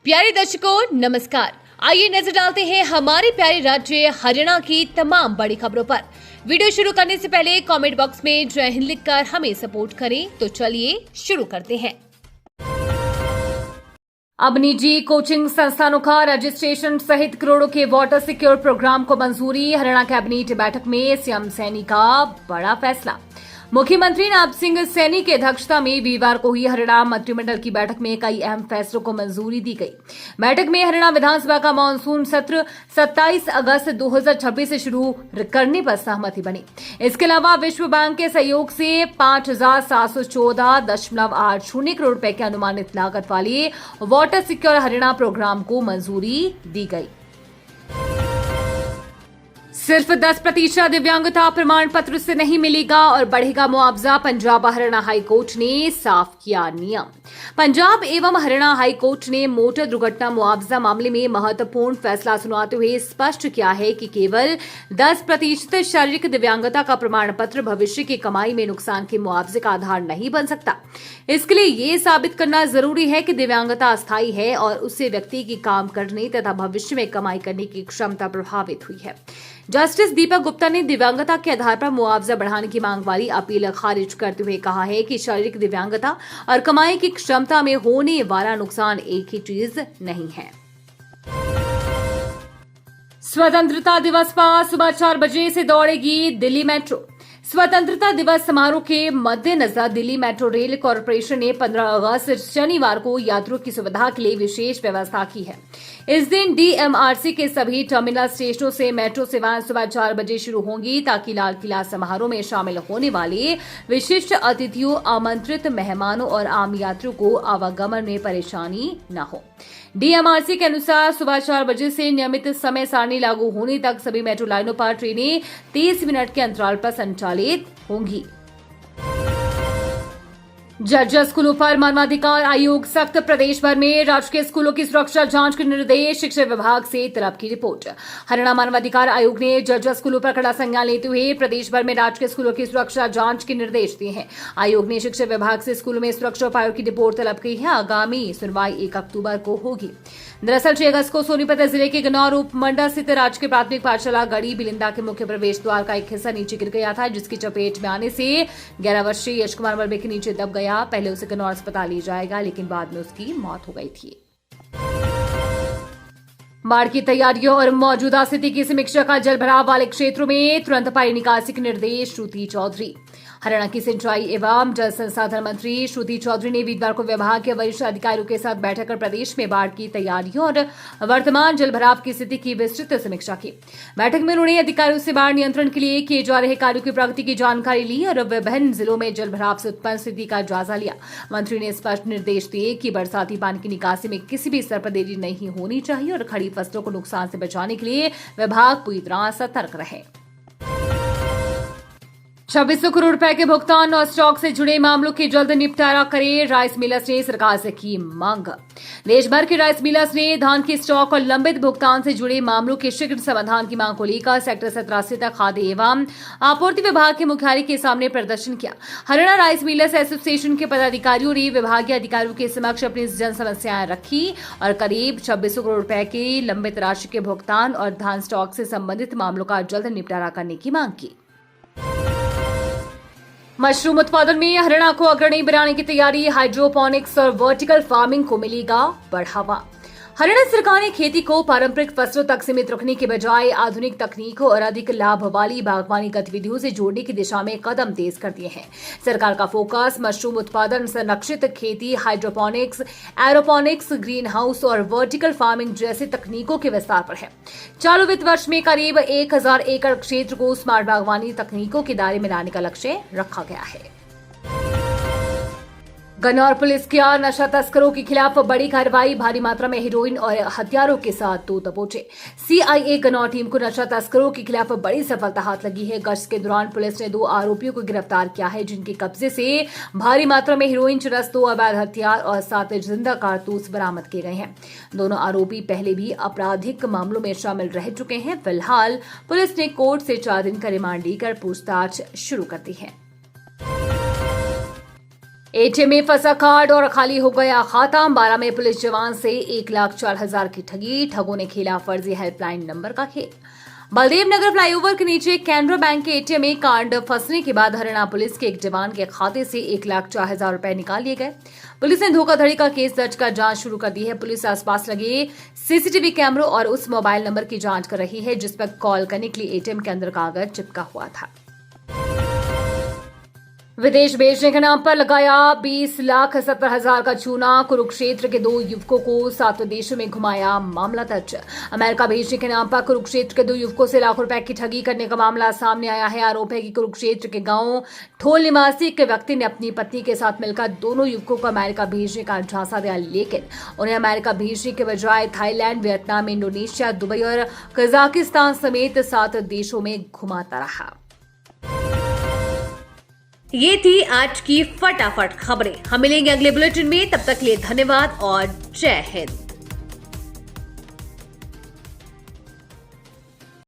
प्यारे दर्शकों नमस्कार। आइए नजर डालते हैं हमारे प्यारे राज्य हरियाणा की तमाम बड़ी खबरों पर। वीडियो शुरू करने से पहले कमेंट बॉक्स में जय हिंद लिखकर हमें सपोर्ट करें। तो चलिए शुरू करते हैं। अब निजी कोचिंग संस्थानों का रजिस्ट्रेशन सहित करोड़ों के वाटर सिक्योर प्रोग्राम को मंजूरी। हरियाणा कैबिनेट बैठक में सीएम सैनी का बड़ा फैसला। मुख्यमंत्री नायब सिंह सैनी की अध्यक्षता में वीरवार को हुई हरियाणा मंत्रिमंडल की बैठक में कई अहम फैसलों को मंजूरी दी गई। बैठक में हरियाणा विधानसभा का मानसून सत्र 27 अगस्त 2026 से शुरू करने पर सहमति बनी। इसके अलावा विश्व बैंक के सहयोग से 5,714.80 करोड़ रुपए के अनुमानित लागत वाले वाटर सिक्योर हरियाणा प्रोग्राम को मंजूरी दी गई। सिर्फ 10% दिव्यांगता प्रमाण पत्र से नहीं मिलेगा और बढ़ेगा मुआवजा। पंजाब हरियाणा हाईकोर्ट ने साफ किया नियम। पंजाब एवं हरियाणा हाईकोर्ट ने मोटर दुर्घटना मुआवजा मामले में महत्वपूर्ण फैसला सुनाते हुए स्पष्ट किया है कि केवल 10% शारीरिक दिव्यांगता का प्रमाण पत्र भविष्य की कमाई में नुकसान के मुआवजे का आधार नहीं बन सकता। इसके लिए ये साबित करना जरूरी है कि दिव्यांगता अस्थायी है और उससे व्यक्ति की काम करने तथा भविष्य में कमाई करने की क्षमता प्रभावित हुई है। जस्टिस दीपक गुप्ता ने दिव्यांगता के आधार पर मुआवजा बढ़ाने की मांग वाली अपील खारिज करते हुए कहा है कि शारीरिक दिव्यांगता और कमाई की क्षमता में होने वाला नुकसान एक ही चीज नहीं है। स्वतंत्रता दिवस पर सुबह 4 बजे से दौड़ेगी दिल्ली मेट्रो। स्वतंत्रता दिवस समारोह के मद्देनजर दिल्ली मेट्रो रेल कॉरपोरेशन ने 15 अगस्त शनिवार को यात्रियों की सुविधा के लिए विशेष व्यवस्था की है। इस दिन डीएमआरसी के सभी टर्मिनल स्टेशनों से मेट्रो सेवाएं सुबह 4 बजे शुरू होंगी ताकि लाल किला समारोह में शामिल होने वाले विशिष्ट अतिथियों, आमंत्रित मेहमानों और आम यात्रियों को आवागमन में परेशानी न हो। डीएमआरसी के अनुसार सुबह 4 बजे से नियमित समय सारणी लागू होने तक सभी मेट्रो लाइनों पर ट्रेनें 30 मिनट के अंतराल पर संचालित होंगी। जर्जर स्कूलों पर मानवाधिकार आयोग सख्त। प्रदेश भर में राजकीय स्कूलों की सुरक्षा जांच के निर्देश। शिक्षा विभाग से तलब की रिपोर्ट। हरियाणा मानवाधिकार आयोग ने जर्जर स्कूलों पर कड़ा संज्ञान लेते हुए प्रदेश भर में राजकीय स्कूलों की सुरक्षा जांच के निर्देश दिए हैं। आयोग ने शिक्षा विभाग से स्कूलों में सुरक्षा उपायों की रिपोर्ट तलब की है। आगामी सुनवाई 1 अक्टूबर को होगी। दरअसल 6 अगस्त को सोनीपत जिले के गन्नौर उपमंडल स्थित राजकीय प्राथमिक पाठशाला गढ़ी बिलिंदा के मुख्य प्रवेश द्वार का एक हिस्सा नीचे गिर गया था, जिसकी चपेट में आने से 11 वर्षीय यश कुमार मलबे के नीचे दब गया। पहले उसे गन्नौर अस्पताल ले जाएगा, लेकिन बाद में उसकी मौत हो गई थी। बाढ़ की तैयारियों और मौजूदा स्थिति की समीक्षा का जलभराव वाले क्षेत्रों में तुरंत पानी निकासी के निर्देश। श्रुति चौधरी। हरियाणा की सिंचाई एवं जल संसाधन मंत्री श्रुति चौधरी ने वीरवार को विभाग के वरिष्ठ अधिकारियों के साथ बैठक कर प्रदेश में बाढ़ की तैयारियों और वर्तमान जलभराव की स्थिति की विस्तृत समीक्षा की। बैठक में उन्होंने अधिकारियों से बाढ़ नियंत्रण के लिए किए जा रहे कार्यों की प्रगति की जानकारी ली और विभिन्न जिलों में जलभराव से उत्पन्न स्थिति का जायजा लिया। मंत्री ने स्पष्ट निर्देश दिए कि बरसाती पानी की निकासी में किसी भी स्तर पर देरी नहीं होनी चाहिए और खड़ी फसलों को नुकसान से बचाने के लिए विभाग पूरी तरह सतर्क रहे। 2600 करोड़ रुपए के भुगतान और स्टॉक से जुड़े मामलों की जल्द निपटारा करे। राइस मिलर्स ने सरकार से की मांग। देश भर के राइस मिलर्स ने धान की स्टॉक और लंबित भुगतान से जुड़े मामलों के शीघ्र समाधान की मांग को लेकर सेक्टर 87 तक खाद्य एवं आपूर्ति विभाग के मुख्यालय के सामने प्रदर्शन किया। हरियाणा राइस मिलर्स एसोसिएशन के पदाधिकारियों ने विभागीय अधिकारियों के समक्ष अपनी जन समस्याएं रखी और करीब 2600 करोड़ रुपए की लंबित राशि के भुगतान और धान स्टॉक से संबंधित मामलों का जल्द निपटारा करने की मांग की। मशरूम उत्पादन में हरियाणा को अग्रणी बनाने की तैयारी। हाइड्रोपोनिक्स और वर्टिकल फार्मिंग को मिलेगा बढ़ावा। हरियाणा सरकार ने खेती को पारंपरिक फसलों तक सीमित रखने के बजाय आधुनिक तकनीकों और अधिक लाभ वाली बागवानी गतिविधियों से जोड़ने की दिशा में कदम तेज कर दिए हैं। सरकार का फोकस मशरूम उत्पादन, संरक्षित खेती, हाइड्रोपोनिक्स, एरोपोनिक्स, ग्रीन हाउस और वर्टिकल फार्मिंग जैसी तकनीकों के विस्तार पर है। चालू वित्त वर्ष में करीब 1000 एकड़ क्षेत्र को स्मार्ट बागवानी तकनीकों के दायरे में लाने का लक्ष्य रखा गया है। गन्नौर पुलिस किया नशा तस्करों के खिलाफ बड़ी कार्रवाई। भारी मात्रा में हेरोइन और हथियारों के साथ 2 दबोचे। सीआईए गन्नौर टीम को नशा तस्करों के खिलाफ बड़ी सफलता हाथ लगी है। गश्त के दौरान पुलिस ने 2 आरोपियों को गिरफ्तार किया है, जिनके कब्जे से भारी मात्रा में हेरोइन, चरस, 2 अवैध हथियार और 7 जिंदा कारतूस बरामद किए गए हैं। दोनों आरोपी पहले भी आपराधिक मामलों में शामिल रह चुके हैं। फिलहाल पुलिस ने कोर्ट से 4 दिन का रिमांड लेकर पूछताछ शुरू कर दी है। एटीएम में फंसा कार्ड और खाली हो गया खाता। अंबाला में पुलिस जवान से 1,04,000 की ठगी। ठगों ने खेला फर्जी हेल्पलाइन नंबर का खेल। बलदेव नगर फ्लाईओवर के नीचे कैनरा बैंक के एटीएम में कार्ड फंसने के बाद हरियाणा पुलिस के एक जवान के खाते से 1,04,000 रुपए निकाल लिए गए। पुलिस ने धोखाधड़ी का केस दर्ज कर जांच शुरू कर दी है। पुलिस आसपास लगे सीसीटीवी कैमरों और उस मोबाइल नंबर की जांच कर रही है जिस पर कॉल करने के लिए एटीएम के अंदर कागज चिपका हुआ था। विदेश भेजने के नाम पर लगाया 20,70,000 का चूना। कुरुक्षेत्र के 2 युवकों को 7 देशों में घुमाया, मामला दर्ज। अमेरिका भेजने के नाम पर कुरुक्षेत्र के 2 युवकों से लाखों रुपए की ठगी करने का मामला सामने आया है। आरोप है कि कुरुक्षेत्र के गांव ठोल निवासी एक व्यक्ति ने अपनी पत्नी के साथ मिलकर दोनों युवकों को अमेरिका भेजने का झांसा दिया, लेकिन उन्हें अमेरिका भेजने के बजाय थाईलैंड, वियतनाम, इंडोनेशिया, दुबई और कजाकिस्तान समेत 7 देशों में घुमाता रहा। ये थी आज की फटाफट खबरें। हम मिलेंगे अगले बुलेटिन में, तब तक के लिए धन्यवाद और जय हिंद।